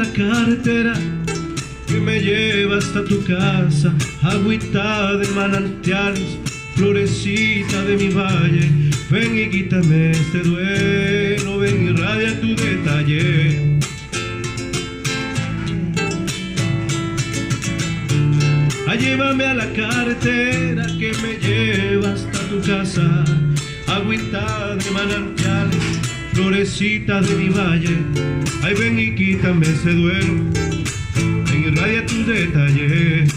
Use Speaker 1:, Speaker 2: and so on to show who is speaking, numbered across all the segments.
Speaker 1: la carretera que me lleva hasta tu casa, agüita de manantiales, florecita de mi valle, ven y quítame este duelo, ven y radia tu detalle. Llévame a la carretera que me lleva hasta tu casa, agüita de manantiales, florecita de mi valle, ay ven y quítame ese duelo, ven y radia tus detalles.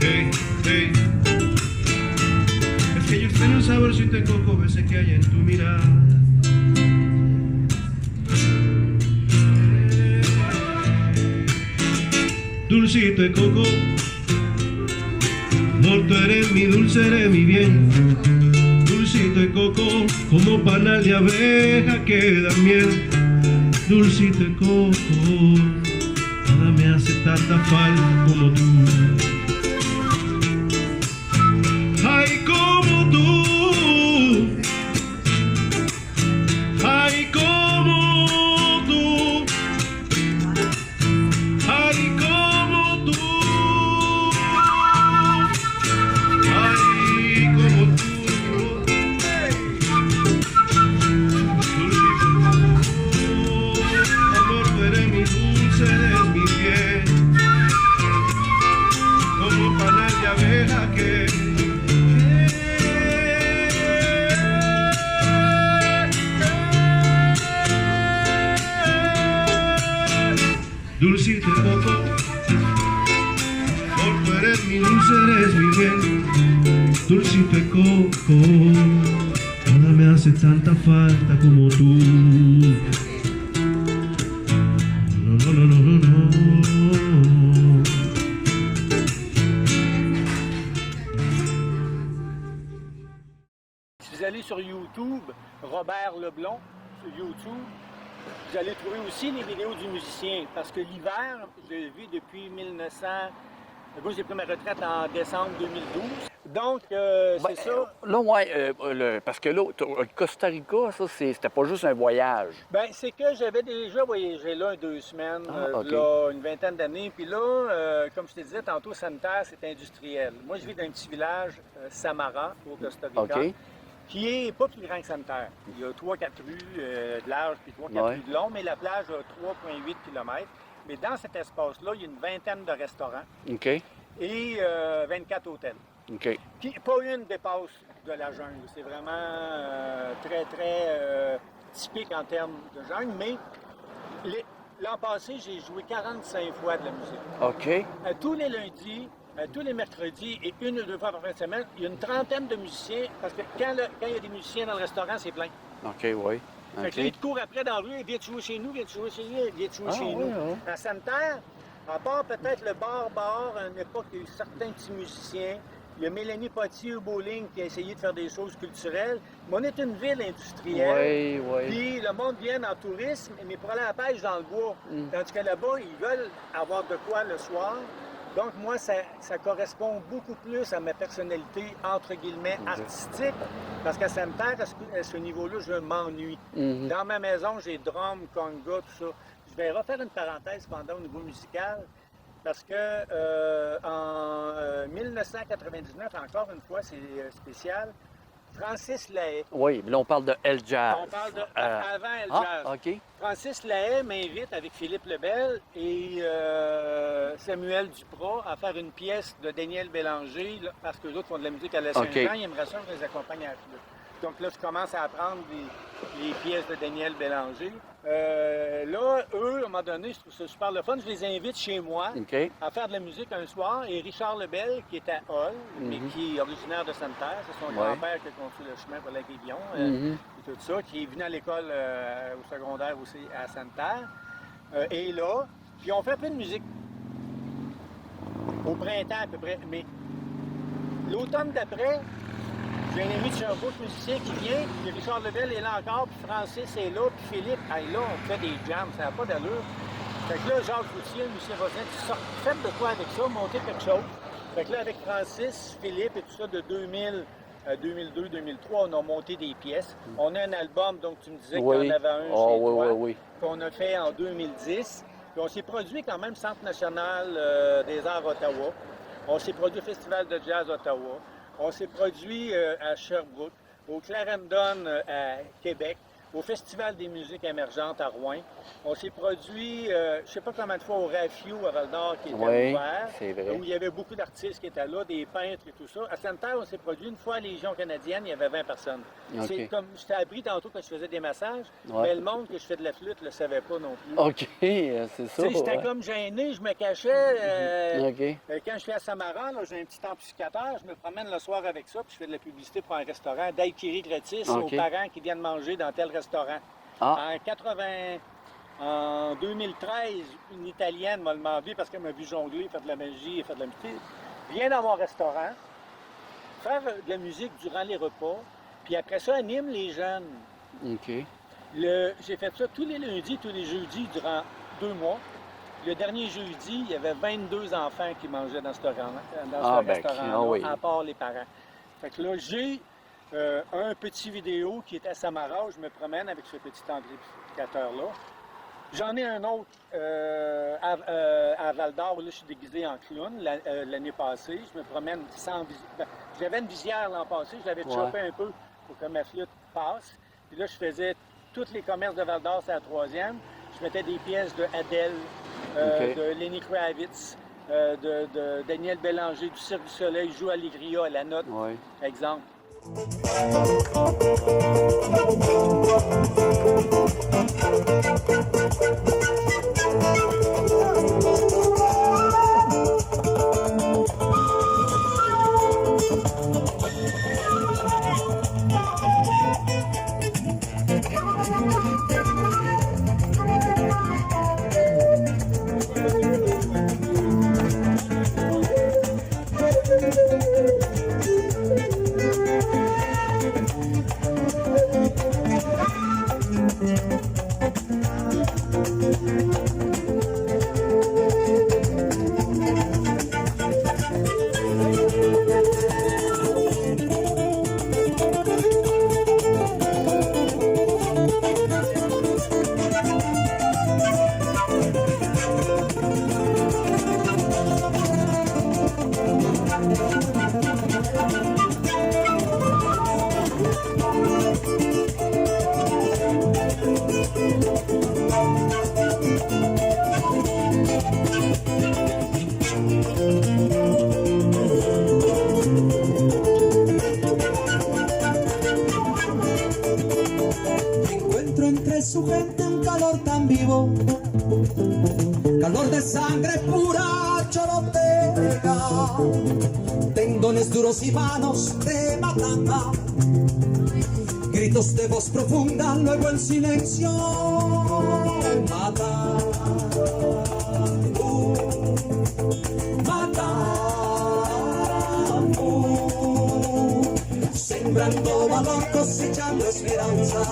Speaker 1: Hey, hey. Es que yo extraño un saborcito de coco, ese que hay en tu mirada. Dulcito de coco, amor, tú eres mi dulce, eres mi bien. Dulcito de coco, como panal de abeja que da miel. Dulcito de coco, nada me hace tanta falta como tú. Ay, como tú. Ay, como tú. Ay, como tú. Dulcito de coco, por tú eres mi dulce, eres mi bien. Dulcito de coco, nada me hace tanta falta como tú. No, no, no, no, no.
Speaker 2: Si vous allez sur YouTube, Robert Leblond, sur YouTube, vous allez trouver aussi les vidéos du musicien, parce que l'hiver, je le vis depuis 1900. Moi, j'ai pris ma retraite en décembre 2012. Donc, c'est ça.
Speaker 3: Là, ouais, parce que là, Costa Rica, ça, c'était pas juste un voyage.
Speaker 2: Bien, c'est que j'avais déjà voyagé là 2 semaines,
Speaker 3: okay.
Speaker 2: là, une vingtaine d'années. Puis là, comme je te disais tantôt, Sanitaire, c'est industriel. Moi, je vis dans un petit village, Samara, au Costa Rica. Okay. Qui est pas plus grand que Sanitaire. Il y a 3-4 rues de large puis 3-4 rues de long, mais la plage a 3,8 km. Mais dans cet espace-là, il y a une vingtaine de restaurants et 24 hôtels. Puis pas une dépasse de la jungle. C'est vraiment très, très typique en termes de jungle, mais l'an passé, j'ai joué 45 fois de la musique. Tous les lundis, tous les mercredis et 1 ou 2 fois par fin de semaine, il y a une trentaine de musiciens, parce que quand il y a des musiciens dans le restaurant, c'est plein.
Speaker 3: Fait
Speaker 2: que là, ils te courent après dans la rue, viens jouer chez nous, viens jouer chez nous, viens jouer chez nous. À Sanitaire, à part peut-être le bar, à une époque, il y a eu certains petits musiciens. Il y a Mélanie Potier au bowling qui a essayé de faire des choses culturelles. Mais on est une ville industrielle. Puis le monde vient en tourisme, mais pour aller à la pêche dans le bois. Tandis que là-bas, ils veulent avoir de quoi le soir. Donc, moi, ça correspond beaucoup plus à ma personnalité, entre guillemets, artistique, parce qu'à Sanitaire, à ce niveau-là, je m'ennuie. Dans ma maison, j'ai drum, conga, tout ça. Je vais refaire une parenthèse pendant au niveau musical, parce que en 1999, encore une fois, c'est spécial, Francis Lahaye.
Speaker 3: Oui, mais là, on parle de El Jazz.
Speaker 2: On parle de avant El Jazz. Francis Lahaye m'invite avec Philippe Lebel et Samuel Duprat à faire une pièce de Daniel Bélanger, là, parce que les autres font de la musique à la Saint-Jean, ils aimeraient ça que je les accompagne à la flûte. Donc là, je commence à apprendre les pièces de Daniel Bélanger. Là, eux, à un moment donné, je trouve ça super le fun. Je les invite chez moi à faire de la musique un soir. Et Richard Lebel, qui est à Hull, mais qui est originaire de Santerre, c'est son grand-père qui a construit le chemin pour la Guévillon et tout ça, qui est venu à l'école au secondaire aussi à Santerre. Et là, puis on fait un peu de musique au printemps à peu près. Mais l'automne d'après, j'ai un ami de Sherbrooke, musicien, qui vient, puis Richard Lebel est là encore, puis Francis est là, puis Philippe, là, on fait des jams, ça n'a pas d'allure. Fait que là, Jacques Routier, Lucien Voisin, faites de quoi avec ça, montez quelque chose. Fait que là, avec Francis, Philippe et tout ça, de 2000 à 2002, 2003, on a monté des pièces. On a un album, donc tu me disais qu'il y en avait un chez toi, qu'on a fait en 2010. Puis on s'est produit quand même Centre national des arts Ottawa. On s'est produit au Festival de jazz Ottawa. On s'est produit à Sherbrooke, au Clarendon à Québec, au Festival des musiques émergentes à Rouen. On s'est produit, je ne sais pas combien de fois, au Rafio à Val-d'Or qui était ouvert,
Speaker 3: c'est vrai.
Speaker 2: où il y avait beaucoup d'artistes qui étaient là, des peintres et tout ça. À Sainte-Terre, on s'est produit une fois à Légion canadienne, il y avait 20 personnes.
Speaker 3: OK.
Speaker 2: C'est comme, je t'ai appris tantôt que je faisais des massages,
Speaker 3: Ouais.
Speaker 2: mais le monde que je fais de la flûte ne le savait pas non plus.
Speaker 3: OK, c'est ça.
Speaker 2: Tu sais, j'étais
Speaker 3: ouais.
Speaker 2: comme gêné, je me cachais.
Speaker 3: OK.
Speaker 2: Quand je suis à Samara, là, j'ai un petit amplificateur, je me promène le soir avec ça, puis je fais de la publicité pour un restaurant, Daiquiri Gratis,
Speaker 3: OK.
Speaker 2: aux parents qui viennent manger dans tel restaurant.
Speaker 3: Ah,
Speaker 2: En 2013, une Italienne m'a demandé, parce qu'elle m'a vu jongler, faire de la magie, faire de la musique, viens dans mon restaurant, faire de la musique durant les repas, puis après ça, anime les jeunes.
Speaker 3: OK.
Speaker 2: J'ai fait ça tous les lundis, tous les jeudis durant 2 mois. Le dernier jeudi, il y avait 22 enfants qui mangeaient dans ce restaurant-là,
Speaker 3: oui.
Speaker 2: à part les parents. Fait que là, j'ai un petit vidéo qui est à Samara, où je me promène avec ce petit amplificateur-là. J'en ai un autre à Val-d'Or, où là, je suis déguisé en clown l'année passée. Je me promène sans visière. J'avais une visière l'an passé, je l'avais chopé un peu pour que ma flûte passe. Puis là, je faisais tous les commerces de Val-d'Or, c'est la 3e. Je mettais des pièces de Adele, de Lenny Kravitz, de Daniel Bélanger, du Cirque du Soleil, joue Allegria à la note,
Speaker 3: Oui.
Speaker 2: exemple.
Speaker 4: Encuentro entre su gente un calor tan vivo, calor de sangre pura chorotega, tendones duros y vanos de matanga, gritos de voz profunda, luego el silencio mata, mata, sembrando valor, cosechando esperanza,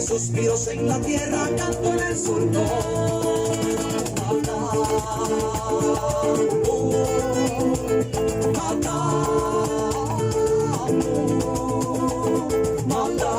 Speaker 4: suspiros en la tierra, canto en el surco, mata, mata,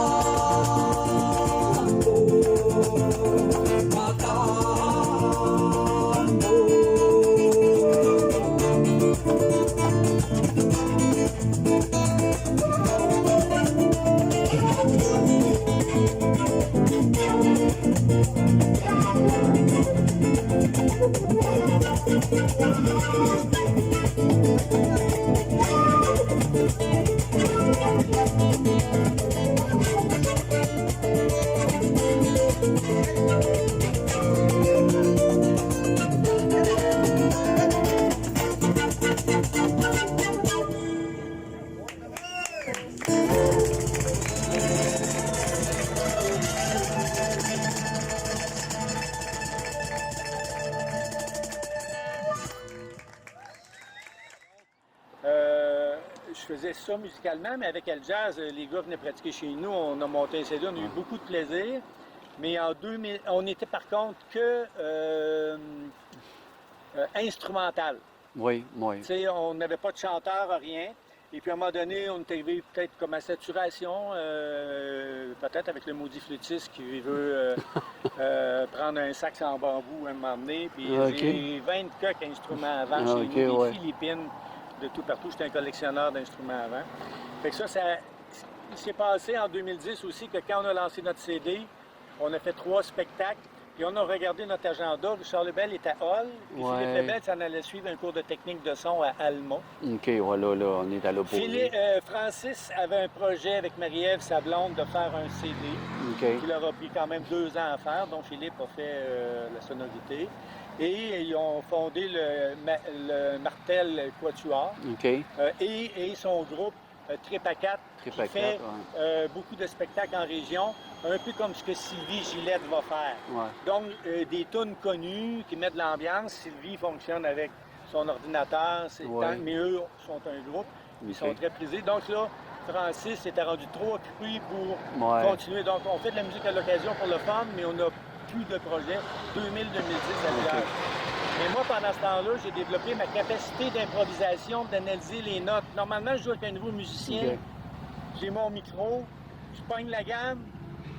Speaker 2: Je faisais ça musicalement, mais avec le jazz, les gars venaient pratiquer chez nous, on a monté un CD, on a eu beaucoup de plaisir. Mais en 2000, on était par contre que instrumental.
Speaker 3: Oui, oui.
Speaker 2: Tu sais, on n'avait pas de chanteur, rien. Et puis à un moment donné, on est arrivé peut-être comme à saturation, peut-être avec le maudit flûtiste qui veut prendre un sax en bambou à un moment donné. Puis j'ai 20 coques instruments avant chez nous, des Philippines, de tout partout. J'étais un collectionneur d'instruments avant. Fait que ça, il s'est passé en 2010 aussi que quand on a lancé notre CD, on a fait 3 spectacles. Puis on a regardé notre agenda. Richard Lebel est à Hall. Puis Philippe Lebel s'en allait suivre un cours de technique de son à Alma.
Speaker 3: OK, voilà, là, on est à l'opposé.
Speaker 2: Francis avait un projet avec Marie-Ève, sa blonde, de faire un CD. Qui leur a pris quand même 2 ans à faire, dont Philippe a fait la sonorité. Et ils ont fondé le Martel Quatuor. Et son groupe Trip à 4, qui fait beaucoup de spectacles en région, un peu comme ce que Sylvie Gillette va faire. Donc, des tunes connues qui mettent de l'ambiance. Sylvie fonctionne avec son ordinateur, mais eux sont un groupe, ils sont très prisés. Donc là, Francis s'était rendu trop occupé pour continuer. Donc, on fait de la musique à l'occasion pour le fun, mais on n'a plus de projet 2000-2010 à l'heure. Mais moi, pendant ce temps-là, j'ai développé ma capacité d'improvisation, d'analyser les notes. Normalement, je joue avec un nouveau musicien. J'ai mon micro, je pogne la gamme.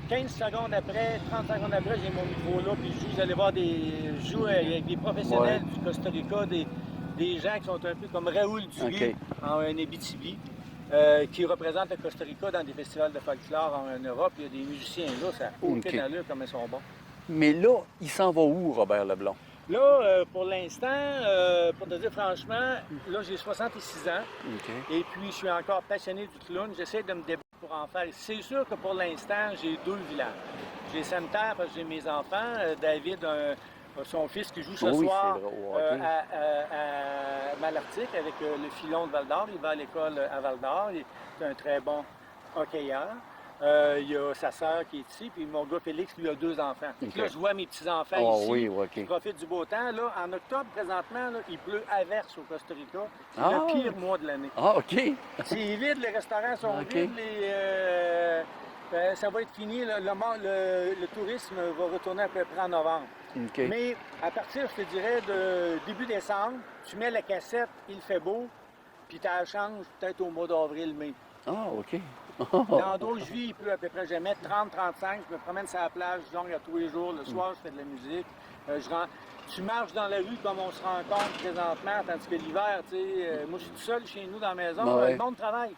Speaker 2: 15 secondes après, 30 secondes après, j'ai mon micro là, puis je allais voir je joue avec des professionnels du Costa Rica, des gens qui sont un peu comme Raoul Duguay en Abitibi, qui représentent le Costa Rica dans des festivals de folklore en Europe. Il y a des musiciens là, ça n'a aucune allure comme ils sont bons.
Speaker 3: Mais là, il s'en va où, Robert Leblond?
Speaker 2: Là, pour l'instant, pour te dire franchement, là, j'ai 66 ans. Et puis, je suis encore passionné du clown. J'essaie de me débrouiller pour en faire. C'est sûr que pour l'instant, j'ai 2 villages. J'ai Sainte-Terre parce que j'ai mes enfants. David, son fils qui joue ce soir à Malartic avec le filon de Val-d'Or. Il va à l'école à Val-d'Or. Il est un très bon hockeyeur. Il y a sa sœur qui est ici, puis mon gars Félix, lui, a 2 enfants. Là, je vois mes petits-enfants ici, qui profitent du beau temps. Là, en octobre, présentement, là, il pleut à verse au Costa Rica. C'est le pire mois de l'année. C'est vide, les restaurants sont vides, ça va être fini. Le tourisme va retourner à peu près en novembre. Mais à partir, je te dirais, de début décembre, tu mets la cassette, il fait beau, puis tu la changes peut-être au mois d'avril-mai. L'endroit où je vis, il pleut à peu près jamais, 30-35. Je me promène sur la plage, je jongle à tous les jours. Le soir, je fais de la musique. Tu marches dans la rue comme on se rencontre présentement, tandis que l'hiver, tu sais, moi, je suis tout seul chez nous dans la maison. Le monde travaille.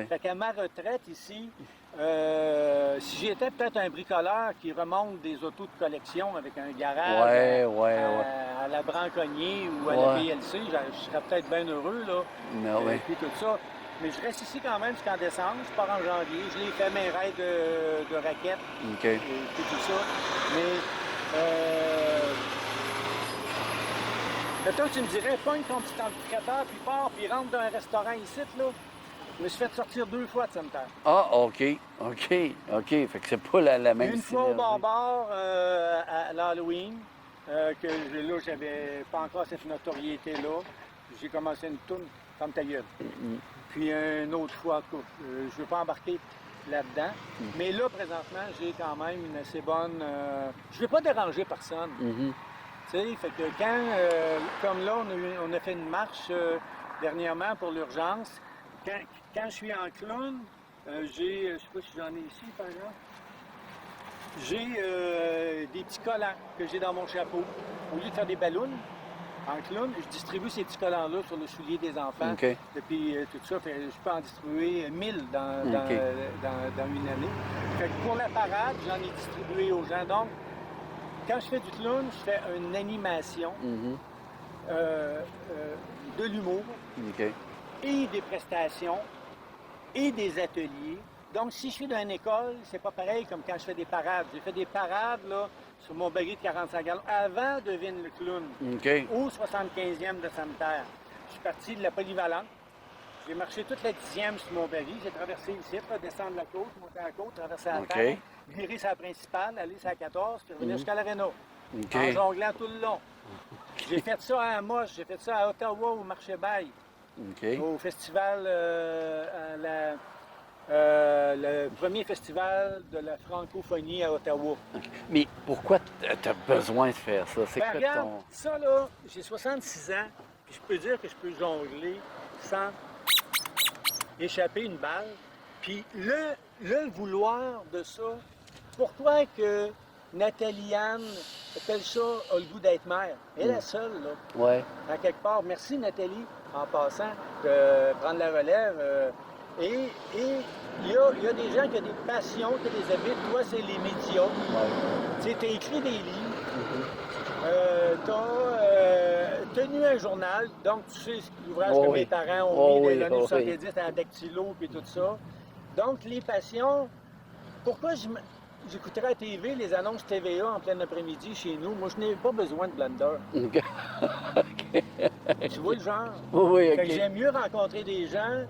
Speaker 2: Fait qu'à ma retraite ici, si j'étais peut-être un bricoleur qui remonte des autos de collection avec un garage à la Branconnier ou à la BLC, je serais peut-être bien heureux, là. Et puis tout ça. Mais je reste ici quand même jusqu'en décembre. Je pars en janvier. Je l'ai fait mes raids de raquettes. Et tout ça. Mais maintenant, tu me dirais, pogne ton petit amplificateur, puis pars, puis rentre dans un restaurant ici, là. Je me suis fait sortir 2 fois de Sainte-Terre.
Speaker 3: OK. Fait que c'est pas la même
Speaker 2: Une fois au bar à l'Halloween, que là, j'avais pas encore cette notoriété-là. J'ai commencé une tourne comme ta gueule. Puis une autre fois, je ne veux pas embarquer là-dedans. Mais là, présentement, j'ai quand même une assez bonne... je ne veux pas déranger personne. Tu sais, fait que quand, comme là, on a fait une marche dernièrement pour l'urgence, quand je suis en clown, j'ai, je ne sais pas si j'en ai ici, par exemple, j'ai des petits collants que j'ai dans mon chapeau. Au lieu de faire des ballons, en clown, je distribue ces petits collants-là sur le soulier des enfants. Depuis tout ça, je peux en distribuer 1000 dans une année. Fait que pour la parade, j'en ai distribué aux gens. Donc, quand je fais du clown, je fais une animation de l'humour et des prestations et des ateliers. Donc, si je suis dans une école, c'est pas pareil comme quand je fais des parades. J'ai fait des parades là, sur mon baril de 45 gallons avant de Vin le clown, au 75e de Sainte-Terre. Je suis parti de la polyvalente. J'ai marché toute la 10e sur mon baril. J'ai traversé ici, descendre la côte, monter la côte, traverser la terre, virer sur la principale, aller sur la 14, puis revenir jusqu'à l'Aréna. En jonglant tout le long. J'ai fait ça à Amos, j'ai fait ça à Ottawa, au Marché Bail. Au festival, le premier festival de la francophonie à Ottawa.
Speaker 3: Mais pourquoi tu as besoin de faire ça? C'est quoi
Speaker 2: regarde, ça là, j'ai 66 ans, puis je peux dire que je peux jongler sans échapper une balle. Puis le vouloir de ça, pourquoi que Nathalie-Anne Pelcha a le goût d'être mère? Elle est la seule, là.
Speaker 3: Ouais.
Speaker 2: À quelque part. Merci, Nathalie, en passant, de prendre la relève. Et il y a des gens qui ont des passions, qui les habitent. Toi, c'est les médias.
Speaker 3: Ouais.
Speaker 2: Tu sais, t'as écrit des livres.
Speaker 3: Mm-hmm.
Speaker 2: T'as tenu un journal, donc tu sais l'ouvrage
Speaker 3: Oh
Speaker 2: que
Speaker 3: oui.
Speaker 2: mes parents
Speaker 3: Oh
Speaker 2: ont mis
Speaker 3: oui,
Speaker 2: dans les années
Speaker 3: oh
Speaker 2: 70 à Dactylo et tout ça. Donc, les passions, pourquoi j'écouterais à la TV les annonces TVA en plein après-midi chez nous? Moi, je n'ai pas besoin de blender.
Speaker 3: OK. OK.
Speaker 2: Tu vois le genre?
Speaker 3: Oui, oui,
Speaker 2: Fait que
Speaker 3: OK.
Speaker 2: j'aime mieux rencontrer des gens.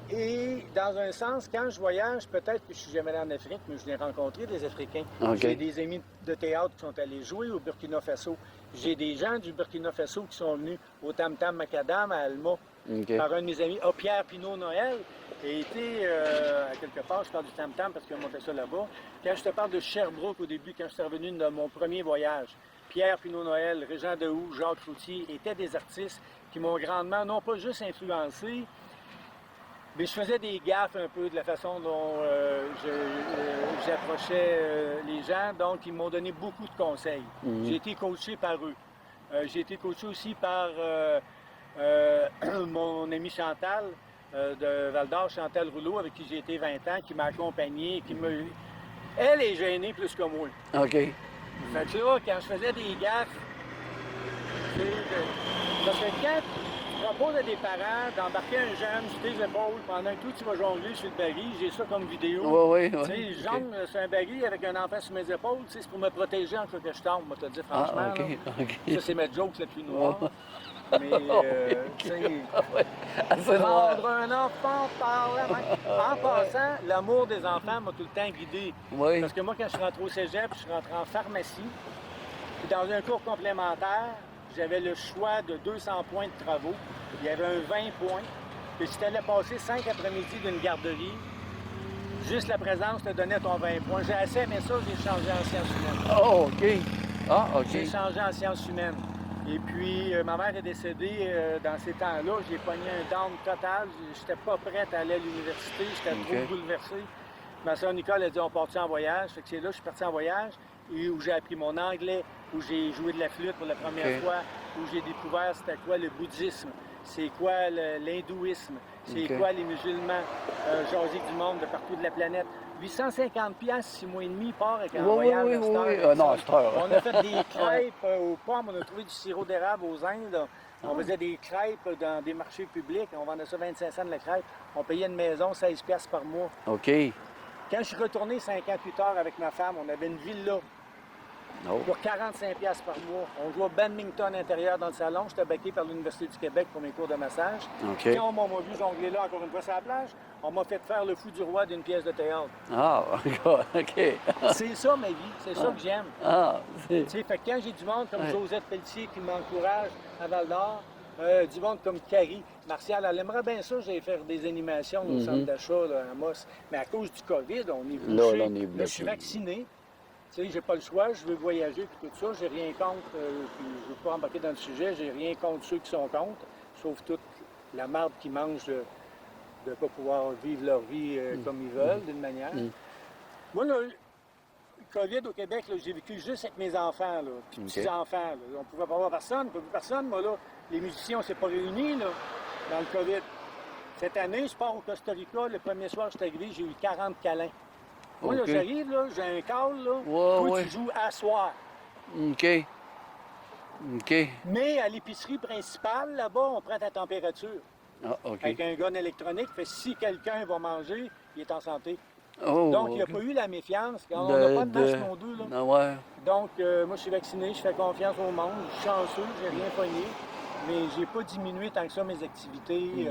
Speaker 2: Et dans un sens, quand je voyage, peut-être que je suis jamais allé en Afrique, mais je l'ai rencontré des Africains.
Speaker 3: OK.
Speaker 2: J'ai des amis de théâtre qui sont allés jouer au Burkina Faso. J'ai des gens du Burkina Faso qui sont venus au Tam Tam Macadam à Alma
Speaker 3: OK.
Speaker 2: par un de mes amis. Ah, Pierre Pinot-Noël a été à quelque part, je parle du Tam Tam parce qu'ils ont monté ça là-bas. Quand je te parle de Sherbrooke au début, quand je suis revenu de mon premier voyage, Pierre Pinot-Noël, Régent Dehoux, Jacques Cloutier étaient des artistes qui m'ont grandement, non pas juste influencé, mais je faisais des gaffes un peu de la façon dont j'approchais les gens, donc ils m'ont donné beaucoup de conseils. J'ai été coaché par eux. J'ai été coaché aussi par mon amie Chantal de Val-d'Or, Chantal Rouleau, avec qui j'ai été 20 ans, qui m'a accompagné, Elle est gênée plus que moi.
Speaker 3: OK.
Speaker 2: Fait que là, quand je faisais des gaffes, parce que quand tu proposes à des parents d'embarquer un jeune sur tes épaules pendant que toi tu vas jongler sur le baril, j'ai ça comme vidéo.
Speaker 3: Oui, oui,
Speaker 2: Tu sais,
Speaker 3: oui.
Speaker 2: je jongle sur un baril avec un enfant sur mes épaules, tu sais, c'est pour me protéger en cas que je tombe, moi te dire franchement.
Speaker 3: Ah, OK,
Speaker 2: là.
Speaker 3: OK.
Speaker 2: Ça, c'est ma joke la plus noire. Mais, tu sais,
Speaker 3: Assez noir.
Speaker 2: prendre un enfant par la main. En passant, l'amour des enfants m'a tout le temps guidé.
Speaker 3: Oui.
Speaker 2: Parce que moi, quand je suis rentré au cégep, je suis rentré en pharmacie. Puis dans un cours complémentaire, j'avais le choix de 200 points de travaux. Il y avait un 20 points. Puis si tu allais passer 5 après-midi d'une garderie, juste la présence te donnait ton 20 points. J'ai assez aimé ça, j'ai changé en sciences humaines.
Speaker 3: Oh, OK. Ah, OK.
Speaker 2: J'ai changé en sciences humaines. Et puis, ma mère est décédée dans ces temps-là. J'ai pogné un down total. J'étais pas prête à aller à l'université. J'étais trop bouleversé. Ma soeur Nicole a dit, on part en voyage. Fait que c'est là que je suis parti en voyage et où j'ai appris mon anglais, où j'ai joué de la flûte pour la première fois, où j'ai découvert c'était quoi le bouddhisme, c'est quoi l'hindouisme, c'est quoi les musulmans, jaser du monde de partout de la planète. 850 $, 6 mois et demi, part avec un voyage à cette heure.
Speaker 3: Non, à cette heure.
Speaker 2: On a fait des crêpes aux pommes, on a trouvé du sirop d'érable aux Indes. On faisait des crêpes dans des marchés publics, on vendait ça 25 cents de la crêpe. On payait une maison 16 $ par mois.
Speaker 3: OK.
Speaker 2: Quand je suis retourné 58 heures avec ma femme, on avait une villa
Speaker 3: Oh.
Speaker 2: pour 45 $ par mois. On jouait au badminton intérieur dans le salon. J'étais baqué par l'Université du Québec pour mes cours de massage.
Speaker 3: OK.
Speaker 2: Quand on m'a vu jongler là, encore une fois, sur la plage, on m'a fait faire le fou du roi d'une pièce de théâtre.
Speaker 3: Ah, OK.
Speaker 2: C'est ça ma vie, c'est ça que j'aime.
Speaker 3: Ah, c'est...
Speaker 2: Tu sais, fait que quand j'ai du monde comme Josette Pelletier qui m'encourage à Val-d'Or, du monde comme Carrie, Martial, elle aimerait bien ça, j'allais faire des animations au centre d'achat là, à Amos. Mais à cause du COVID, on est bouché.
Speaker 3: Là, on est
Speaker 2: Là,
Speaker 3: bloqué.
Speaker 2: je suis vacciné. Tu sais, j'ai pas le choix, je veux voyager puis tout ça, j'ai rien contre, puis je veux pas embarquer dans le sujet, j'ai rien contre ceux qui sont contre, sauf toute la marde qui mange de ne pas pouvoir vivre leur vie comme ils veulent, d'une manière. Moi, là, le COVID au Québec, là, j'ai vécu juste avec mes enfants, là, puis petits-enfants. Là. On pouvait pas voir personne, pas vu personne. Moi, là, les musiciens, on s'est pas réunis, là, dans le COVID. Cette année, je pars au Costa Rica, le premier soir que je suis arrivé, j'ai eu 40 câlins. Moi, là, j'arrive, là, j'ai un call, là. Toi, tu joues à soir.
Speaker 3: OK. OK.
Speaker 2: Mais à l'épicerie principale, là-bas, on prend ta température.
Speaker 3: Ah, OK.
Speaker 2: Avec un gun électronique. Fait si quelqu'un va manger, il est en santé.
Speaker 3: Oh,
Speaker 2: Donc, il n'y a
Speaker 3: OK.
Speaker 2: pas eu la méfiance. On n'a pas de masque, non deux, là.
Speaker 3: Ah, ouais.
Speaker 2: Donc, moi, je suis vacciné, je fais confiance au monde. Je suis chanceux, j'ai rien pogné. Mais j'ai pas diminué tant que ça mes activités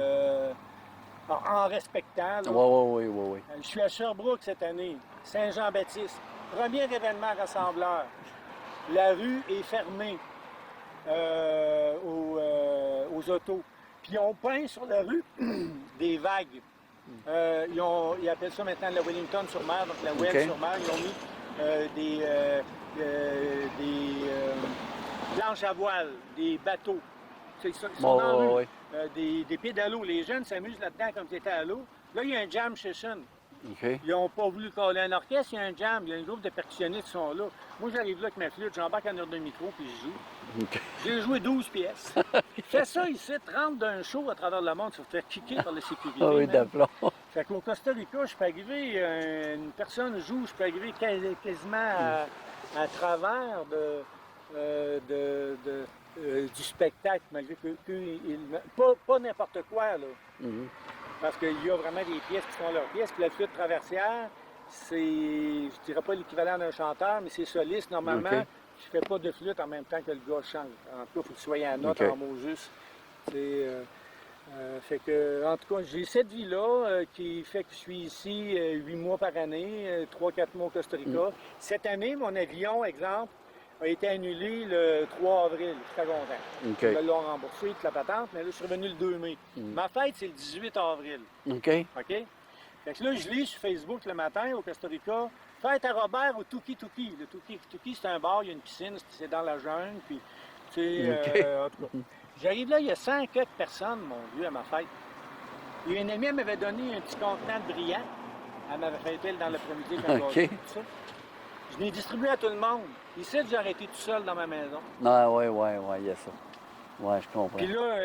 Speaker 2: en respectant. Là.
Speaker 3: Oui.
Speaker 2: Je suis à Sherbrooke cette année, Saint-Jean-Baptiste. Premier événement rassembleur. La rue est fermée aux autos. Puis on peint sur la rue des vagues. Ils appellent ça maintenant la Wellington-sur-Mer, donc la Well-sur-Mer. Ils ont mis des planches à voile, des bateaux. Ils sont dans la rue. des pédalos. Les jeunes s'amusent là-dedans comme c'était à l'eau. Là, il y a un jam session.
Speaker 3: OK.
Speaker 2: Ils n'ont pas voulu coller un orchestre, il y a un jam, il y a un groupe de percussionnistes qui sont là. Moi, j'arrive là avec ma flûte, j'embarque en heure de micro, puis je joue.
Speaker 3: OK.
Speaker 2: J'ai joué 12 pièces. Fais ça ici, rentre d'un show à travers le monde, tu vas te faire kicker par la sécurité.
Speaker 3: Ah oui,
Speaker 2: man.
Speaker 3: d'aplomb.
Speaker 2: Fait qu'au Costa Rica, je peux arriver, une personne joue, je peux arriver quasiment à travers du spectacle, malgré pas n'importe quoi, là.
Speaker 3: Mhm.
Speaker 2: Parce qu'il y a vraiment des pièces qui sont leurs pièces. Puis la flûte traversière, c'est, je dirais pas l'équivalent d'un chanteur, mais c'est soliste. Normalement,
Speaker 3: OK.
Speaker 2: je fais pas de flûte en même temps que le gars chante. En tout cas, il faut que tu sois à note
Speaker 3: OK.
Speaker 2: en mots justes. Fait que, en tout cas, j'ai cette vie-là qui fait que je suis ici 8 mois par année, 3-4 mois au Costa Rica. Cette année, mon avion, exemple, a été annulé le 3 avril. Je suis très content.
Speaker 3: OK.
Speaker 2: Ils me l'ont remboursé, toute la patente, mais là, je suis revenu le 2 mai. Ma fête, c'est le 18 avril.
Speaker 3: OK.
Speaker 2: OK? Fait que là, je lis sur Facebook le matin au Costa Rica, fête à Robert au Tuki Tuki. Le Tuki Tuki, c'est un bar, il y a une piscine, c'est dans la jungle, puis, tu sais,
Speaker 3: OK.
Speaker 2: en tout cas. J'arrive là, il y a 100 quelques personnes, mon Dieu, à ma fête. Et une amie, elle m'avait donné un petit contenant de brillant. Elle m'avait fait elle dans l'après-midi quand
Speaker 3: OK.
Speaker 2: tout ça. Je l'ai distribué à tout le monde. Ici, j'ai arrêté tout seul dans ma maison.
Speaker 3: Ah, ouais, il y a ça. Ouais, je comprends.
Speaker 2: Puis là,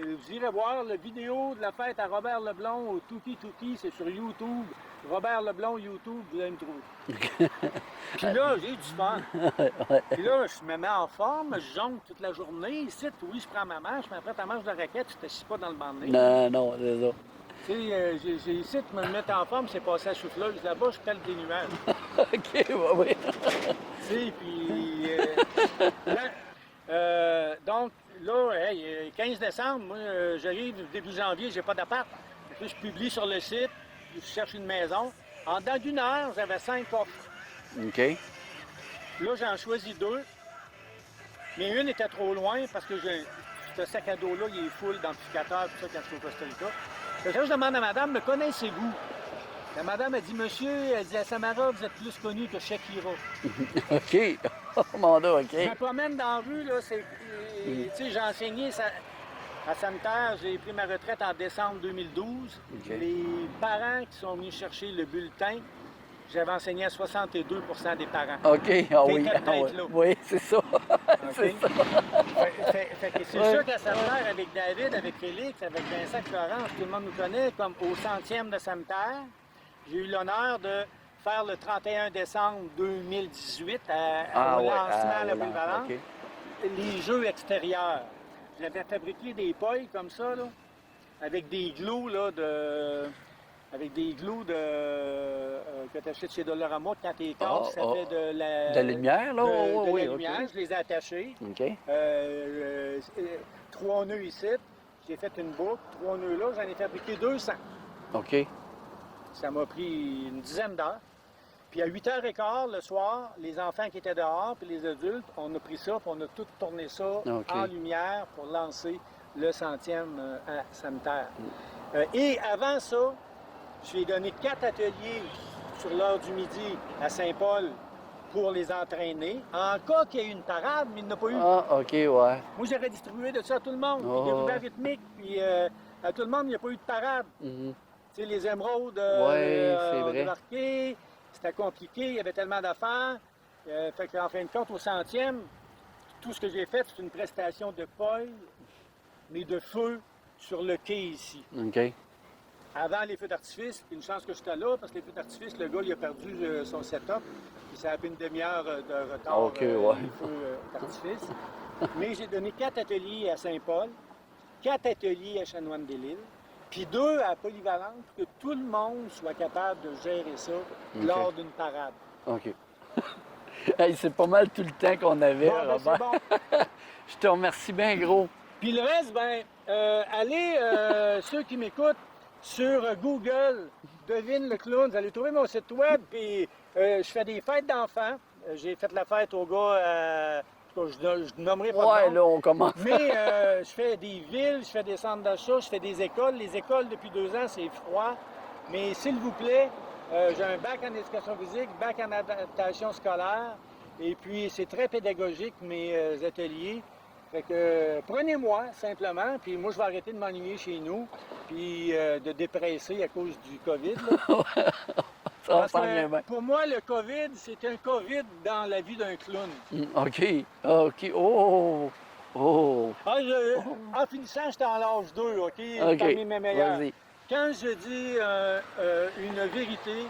Speaker 2: vous irez voir la vidéo de la fête à Robert Leblond au Tuki Tuki, c'est sur YouTube. Robert Leblond, YouTube, vous allez me trouver. Puis là, j'ai du fun. Puis là, je me mets en forme, je jongle toute la journée. Ici, oui, je prends ma manche, mais après ta manche de raquette, tu t'assis pas dans le banc de neige.
Speaker 3: Non, c'est ça.
Speaker 2: Tu sais, j'ai ici, de me mettre en forme, c'est passé à souffleuse. Là-bas, je pèle des nuages.
Speaker 3: OK, oui.
Speaker 2: Tu sais, puis... donc, là, hey, 15 décembre, moi, j'arrive début janvier, j'ai pas d'appart. Puis je publie sur le site, je cherche une maison. En dedans d'une heure, j'avais 5 offres.
Speaker 3: OK.
Speaker 2: Là, j'en choisis 2. Mais une était trop loin parce que ce sac à dos-là, il est full d'amplificateurs, tout ça, quand je suis au Costa Rica. Fait que là, je demande à madame, me connaissez-vous? La madame a dit, monsieur, elle dit, à Samara, vous êtes plus connu que Shakira.
Speaker 3: OK. Oh, mon Dieu, OK.
Speaker 2: Je me promène dans la rue, là, tu sais, j'ai enseigné à Sanitaire, j'ai pris ma retraite en décembre 2012.
Speaker 3: OK.
Speaker 2: Les parents qui sont venus chercher le bulletin, j'avais enseigné à 62 des parents.
Speaker 3: OK, ah oui.
Speaker 2: T'étais peut-être
Speaker 3: oui.
Speaker 2: là.
Speaker 3: Oui, c'est ça. C'est ça.
Speaker 2: Fait que c'est
Speaker 3: Ouais.
Speaker 2: sûr qu'à Sanitaire, avec David, avec Félix, avec Vincent Florence, tout le monde nous connaît, comme au 100e de Sanitaire, j'ai eu l'honneur de faire le 31 décembre 2018 au
Speaker 3: ouais,
Speaker 2: lancement à la
Speaker 3: au
Speaker 2: polyvalente,
Speaker 3: OK.
Speaker 2: les jeux extérieurs. J'avais fabriqué des poils comme ça, là, avec des glous, là, que tu achètes chez Dollarama quand t'es casse, ça fait de
Speaker 3: la lumière, là?
Speaker 2: de
Speaker 3: Oui,
Speaker 2: la
Speaker 3: OK.
Speaker 2: lumière, je les ai attachés.
Speaker 3: OK.
Speaker 2: 3 nœuds ici, j'ai fait une boucle, 3 nœuds là, j'en ai fabriqué 200.
Speaker 3: OK.
Speaker 2: Ça m'a pris une dizaine d'heures. Puis à 8h15 le soir, les enfants qui étaient dehors, puis les adultes, on a pris ça, puis on a tout tourné ça
Speaker 3: OK.
Speaker 2: en lumière pour lancer le 100e à Sanitaire. Et avant ça, je lui ai donné 4 ateliers sur l'heure du midi à Saint-Paul pour les entraîner. En cas qu'il y ait une parade, mais il n'y en a pas eu.
Speaker 3: Ah, OK, ouais.
Speaker 2: Moi, j'aurais distribué de ça à tout le monde.
Speaker 3: Oh.
Speaker 2: Puis des ruban rythmiques, puis à tout le monde, il n'y a pas eu de parade.
Speaker 3: Mhm.
Speaker 2: Tu sais, les émeraudes
Speaker 3: c'est vrai.
Speaker 2: débarquées, c'était compliqué, il y avait tellement d'affaires. Fait qu'en fin de compte, au 100e, tout ce que j'ai fait, c'est une prestation de poil, mais de feu sur le quai ici.
Speaker 3: OK.
Speaker 2: Avant les feux d'artifice, une chance que j'étais là, parce que les feux d'artifice, le gars, il a perdu son setup, puis ça a fait une demi-heure de retard,
Speaker 3: OK, ouais.
Speaker 2: les feux d'artifice. Mais j'ai donné 4 ateliers à Saint-Paul, 4 ateliers à Chanoine-des-Lilles, puis 2 à Polyvalente, pour que tout le monde soit capable de gérer ça lors d'une parade.
Speaker 3: OK. Hey, c'est pas mal tout le temps qu'on avait,
Speaker 2: Bon, ben, c'est
Speaker 3: Robert.
Speaker 2: bon.
Speaker 3: Je te remercie bien gros.
Speaker 2: Puis le reste, ben, allez, ceux qui m'écoutent, sur Google, Devine le clown, vous allez trouver mon site web, puis je fais des fêtes d'enfants. J'ai fait la fête au gars, je nommerai pas
Speaker 3: Ouais,
Speaker 2: de nom.
Speaker 3: là, on commence.
Speaker 2: Mais je fais des villes, je fais des centres d'achat, je fais des écoles. Les écoles, depuis 2 ans, c'est froid. Mais s'il vous plaît, j'ai un bac en éducation physique, bac en adaptation scolaire. Et puis, c'est très pédagogique, mes ateliers. Fait que prenez-moi simplement, puis moi je vais arrêter de m'ennuyer chez nous, puis de dépresser à cause du COVID. Là.
Speaker 3: Ça va
Speaker 2: Parce
Speaker 3: faire
Speaker 2: que
Speaker 3: bien, bien.
Speaker 2: pour moi, le COVID, c'est un COVID dans la vie d'un clown.
Speaker 3: OK. OK. Oh! Oh!
Speaker 2: En finissant, j'étais en l'âge 2, OK?
Speaker 3: OK.
Speaker 2: Parmi mes meilleurs.
Speaker 3: Vas-y.
Speaker 2: Quand je dis une vérité,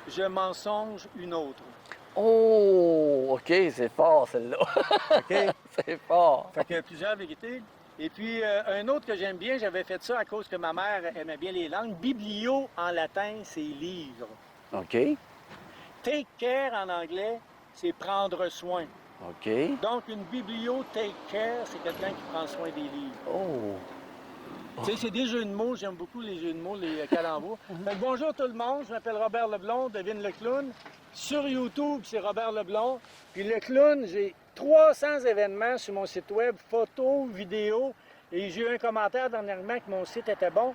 Speaker 2: je mensonge une autre.
Speaker 3: Oh! OK, c'est fort, celle-là.
Speaker 2: OK?
Speaker 3: C'est fort.
Speaker 2: Fait que plusieurs vérités. Et puis, un autre que j'aime bien, j'avais fait ça à cause que ma mère aimait bien les langues. Biblio, en latin, c'est livre.
Speaker 3: OK.
Speaker 2: Take care, en anglais, c'est prendre soin.
Speaker 3: OK.
Speaker 2: Donc, une biblio take care, c'est quelqu'un qui prend soin des livres.
Speaker 3: Oh!
Speaker 2: Tu sais, c'est des jeux de mots. J'aime beaucoup les jeux de mots, les calembours. Fait que bonjour tout le monde. Je m'appelle Robert Leblond, devine le clown. Sur YouTube, c'est Robert Leblond. Puis le clown, j'ai 300 événements sur mon site web, photos, vidéos. Et j'ai eu un commentaire dernièrement que mon site était bon.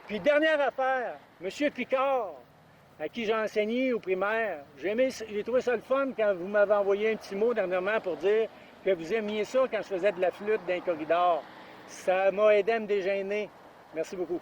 Speaker 2: Puis dernière affaire, M. Picard, à qui j'ai enseigné au primaire, j'ai trouvé ça le fun quand vous m'avez envoyé un petit mot dernièrement pour dire que vous aimiez ça quand je faisais de la flûte dans les corridors. Ça m'a aidé à me dégainer. Merci beaucoup.